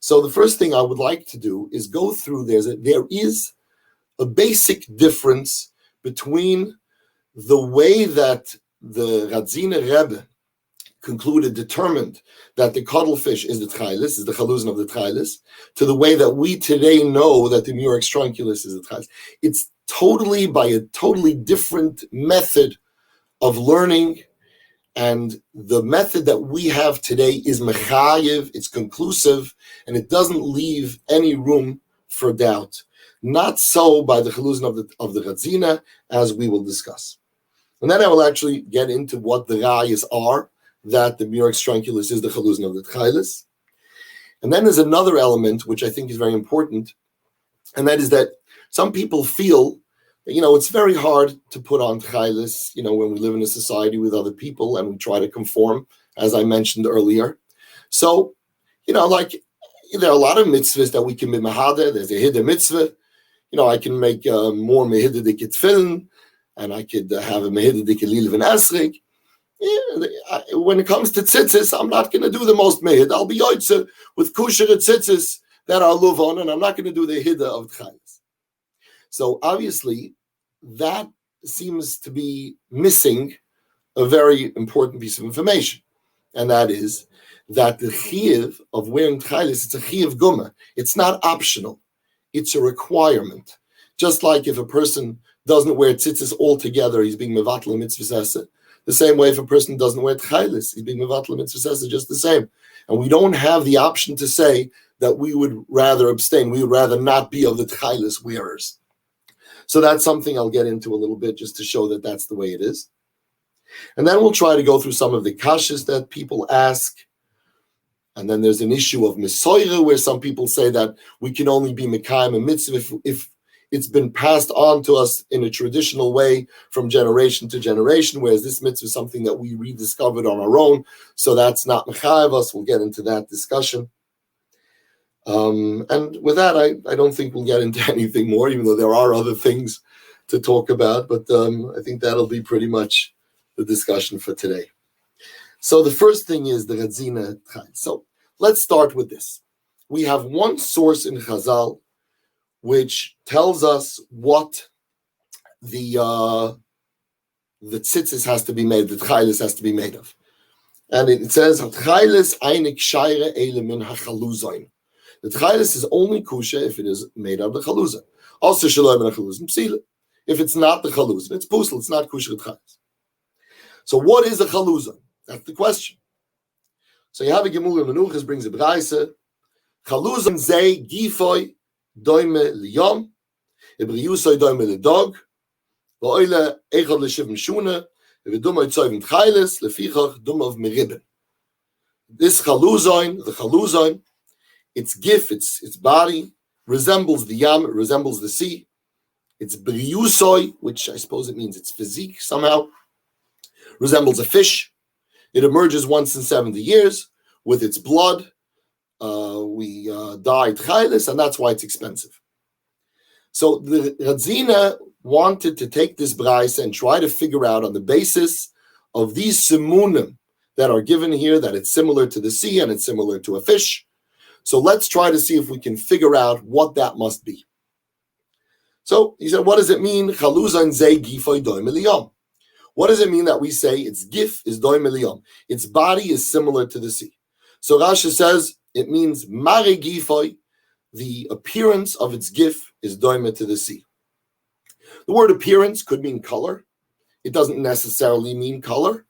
So the first thing I would like to do is go through there is a basic difference between the way that the Radzyner Rebbe determined that the cuttlefish is the Techeiles, is the Chilazon of the Techeiles, to the way that we today know that the Murex trunculus is the Techeiles. It's totally by a totally different method of learning, and the method that we have today is mechayev, it's conclusive, and it doesn't leave any room for doubt. Not so by the Chilazon of the Radzyner, as we will discuss. And then I will actually get into what the rayas are, that the Murex trunculus is the Chilazon of the Techeiles. And then there's another element which I think is very important, and that is that some people feel that, it's very hard to put on Techeiles, when we live in a society with other people and we try to conform, as I mentioned earlier. So, there are a lot of mitzvahs that we can be mahada. There's a hiddah mitzvah. I can make more mehidadik tefillin, and I could have a mehidadik liliv and esrig. When it comes to tzitzis, I'm not going to do the most mehid. I'll be yoitze with kusher tzitzis that are luvon, and I'm not going to do the hiddah of Techeiles. So obviously, that seems to be missing a very important piece of information, and that is that the chiyuv of wearing Techeiles, it's a chiyuv guma. It's not optional. It's a requirement. Just like if a person doesn't wear tzitzis altogether, he's being mevatel mitzvah sesa. The same way if a person doesn't wear Techeiles, he's being mevatel mitzvah sesa, just the same. And we don't have the option to say that we would rather abstain. We would rather not be of the Techeiles wearers. So that's something I'll get into a little bit just to show that that's the way it is. And then we'll try to go through some of the kashas that people ask. And then there's an issue of misoyre, where some people say that we can only be mekayim a mitzvah if it's been passed on to us in a traditional way from generation to generation, whereas this mitzvah is something that we rediscovered on our own. So that's not mechayev us. We'll get into that discussion. And with that, I don't think we'll get into anything more, even though there are other things to talk about. But I think that'll be pretty much the discussion for today. So the first thing is the Radzyner Techeiles. So let's start with this. We have one source in Chazal which tells us what the tzitzis has to be made, the Techeiles has to be made of. And it says, Techeiles einik shayre eile min hachaluzon. The Techeiles is only kusha if it is made of the Chilazon. Also, shalom and Chilazon psila. If it's not the Chilazon, it's pusel, it's not kusha Techeiles. So what is a Chilazon? That's the question. So you have a Gemur Menuchas brings a braise. Chilazon zei gifoy doime liyom, ibriyusoy doime ledog, va'oyle echad l'shivim shuna, v'dumoy tzoyvim Techeiles, lefichach dumov meribben. This Chilazon, the Chilazon, its gif, its body, resembles the yam, it resembles the sea. It's briyusoy, which I suppose it means its physique somehow, resembles a fish. It emerges once in 70 years. With its blood, we dye Techeiles, and that's why it's expensive. So the Radzyner wanted to take this braise and try to figure out on the basis of these simunim that are given here that it's similar to the sea and it's similar to a fish. So let's try to see if we can figure out what that must be. So he said, what does it mean? Chaluzan zei gifoy doim eliyom. What does it mean that we say its gif is doim eliyom? Its body is similar to the sea. So Rashi says it means mare gifoy, the appearance of its gif is doime to the sea. The word appearance could mean color. It doesn't necessarily mean color.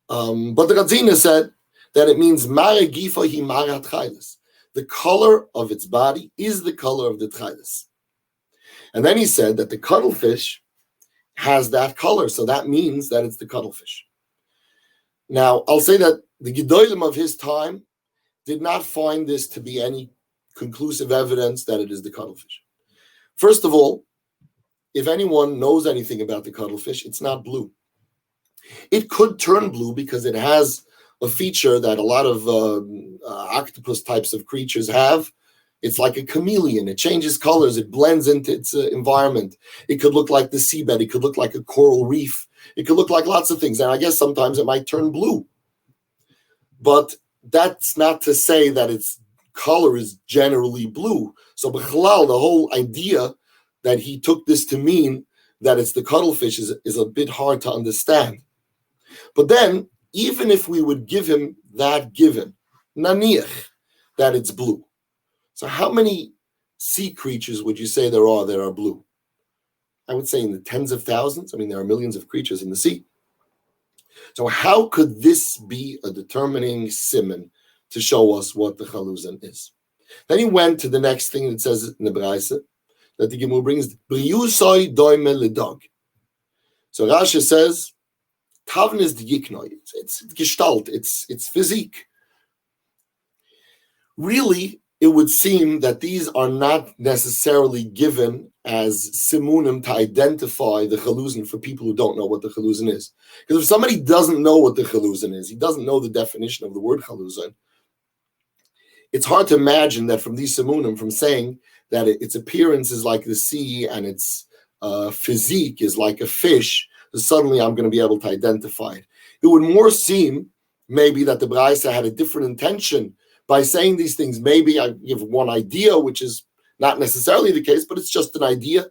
But the Radzyner said that it means mare gifoy hi mare Techeiles. The color of its body is the color of the Techeiles. And then he said that the cuttlefish has that color, so that means that it's the cuttlefish. Now, I'll say that the Gedolim of his time did not find this to be any conclusive evidence that it is the cuttlefish. First of all, if anyone knows anything about the cuttlefish, it's not blue. It could turn blue because it has a feature that a lot of octopus types of creatures have. It's like a chameleon. It changes colors. It blends into its environment. It could look like the seabed. It could look like a coral reef. It could look like lots of things. And I guess sometimes it might turn blue. But that's not to say that it's color is generally blue. So b'chalal, the whole idea that he took this to mean that it's the cuttlefish is a bit hard to understand. But then, even if we would give him that given, naniach, that it's blue. So how many sea creatures would you say there are that are blue? I would say in the tens of thousands. I mean, there are millions of creatures in the sea. So how could this be a determining siman to show us what the Chilazon is? Then he went to the next thing that says in the Braise, that the Gemara brings, Briusoi doime ledog. So Rashi says, Tavn is the yiknoi. It's gestalt, it's physique. Really, it would seem that these are not necessarily given as simunim to identify the Chilazon for people who don't know what the Chilazon is. Because if somebody doesn't know what the Chilazon is, he doesn't know the definition of the word Chilazon, it's hard to imagine that from these simunim, from saying that its appearance is like the sea and its physique is like a fish, suddenly I'm going to be able to identify it. It would more seem maybe that the Braise had a different intention by saying these things. Maybe I give one idea, which is not necessarily the case, but it's just an idea.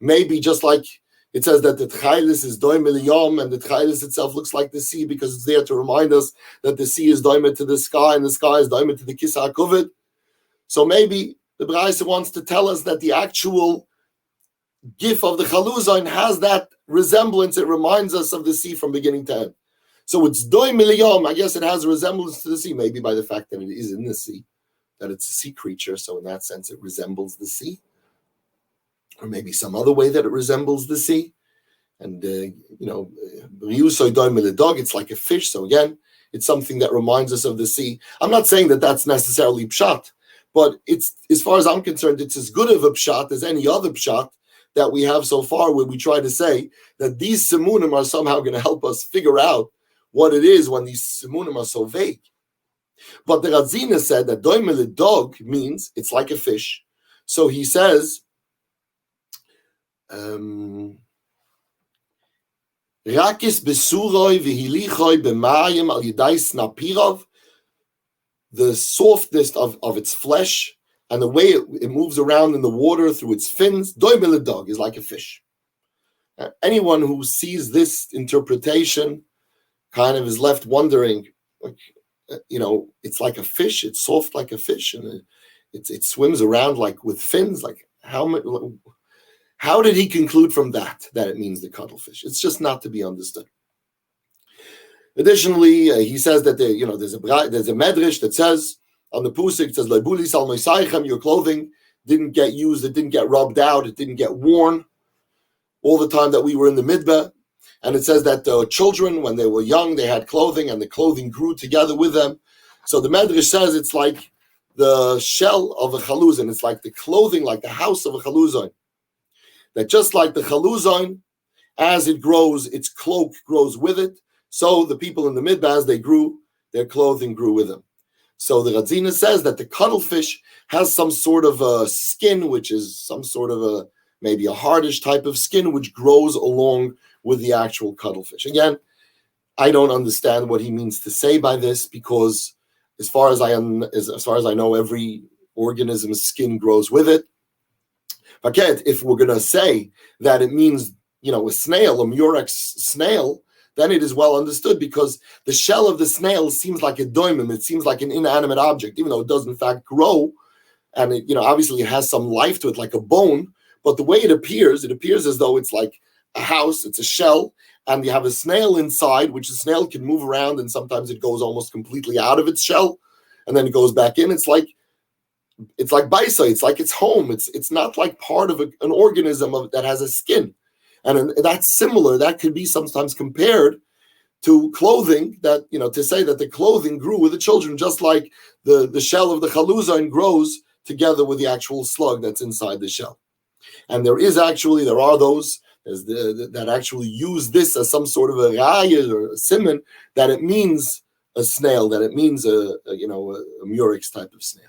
Maybe just like it says that the Techeiles is doime liyom, and the Techeiles itself looks like the sea because it's there to remind us that the sea is doime to the sky and the sky is doime to the kisa hakuved. So maybe the Braise wants to tell us that the actual gif of the Chilazon has that resemblance. It reminds us of the sea from beginning to end. So it's doime liyom. I guess it has a resemblance to the sea, maybe by the fact that it is in the sea, that it's a sea creature. So in that sense, it resembles the sea. Or maybe some other way that it resembles the sea. And, it's like a fish. So again, it's something that reminds us of the sea. I'm not saying that that's necessarily pshat, but it's, as far as I'm concerned, it's as good of a pshat as any other pshat that we have so far, where we try to say that these simunim are somehow going to help us figure out what it is when these simunim are so vague. But the Radzyner said that doime ledog means it's like a fish. So he says, Rakis besuroi v'hilichoi b'mayim al yidai snapirov, the softness of its flesh and the way it moves around in the water through its fins, doime ledog, is like a fish. Anyone who sees this interpretation kind of is left wondering, it's like a fish, it's soft like a fish, and it swims around like with fins. Like how did he conclude from that it means the cuttlefish? It's just not to be understood. Additionally, he says that there's a medrash that says on the pusik, it says Lebulis al moisaichem, your clothing didn't get used, it didn't get rubbed out, it didn't get worn all the time that we were in the midbar. And it says that the children, when they were young, they had clothing, and the clothing grew together with them. So the Medrash says it's like the shell of a Chilazon. It's like the clothing, like the house of a Chilazon. That just like the Chilazon, as it grows, its cloak grows with it. So the people in the midbar, as they grew, their clothing grew with them. So the Radzyner says that the cuttlefish has some sort of a skin, which is some sort of maybe a hardish type of skin, which grows along with the actual cuttlefish. Again, I don't understand what he means to say by this, because as far as I know, every organism's skin grows with it. But if we're going to say that it means, a snail, a murex snail, then it is well understood, because the shell of the snail seems like a doimim. It seems like an inanimate object, even though it does in fact grow, and it, obviously it has some life to it, like a bone. But the way it appears as though it's like a house, it's a shell, and you have a snail inside, which the snail can move around, and sometimes it goes almost completely out of its shell, and then it goes back in. It's like baisa, it's like its home. It's not like part of an organism that has a skin. And that's similar. That could be sometimes compared to clothing, that, to say that the clothing grew with the children, just like the shell of the Chilazon grows together with the actual slug that's inside the shell. And there are those that actually use this as some sort of a raya or a siman, that it means a snail, that it means a murex type of snail.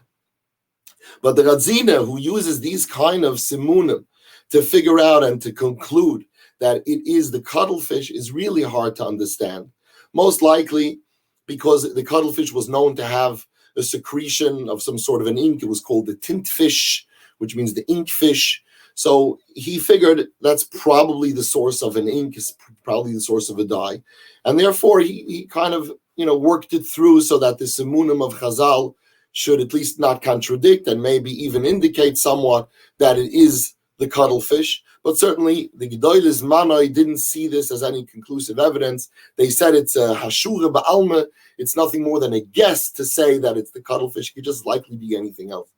But the Radzyner, who uses these kind of simunim to figure out and to conclude that it is the cuttlefish, is really hard to understand. Most likely because the cuttlefish was known to have a secretion of some sort of an ink. It was called the tint fish, which means the ink fish. So he figured that's probably the source of an ink, is probably the source of a dye. And therefore, he kind of, worked it through so that the simunim of Chazal should at least not contradict and maybe even indicate somewhat that it is the cuttlefish. But certainly, the Gedolos Manoi didn't see this as any conclusive evidence. They said it's a Hashura Ba'alma. It's nothing more than a guess to say that it's the cuttlefish. It could just likely be anything else.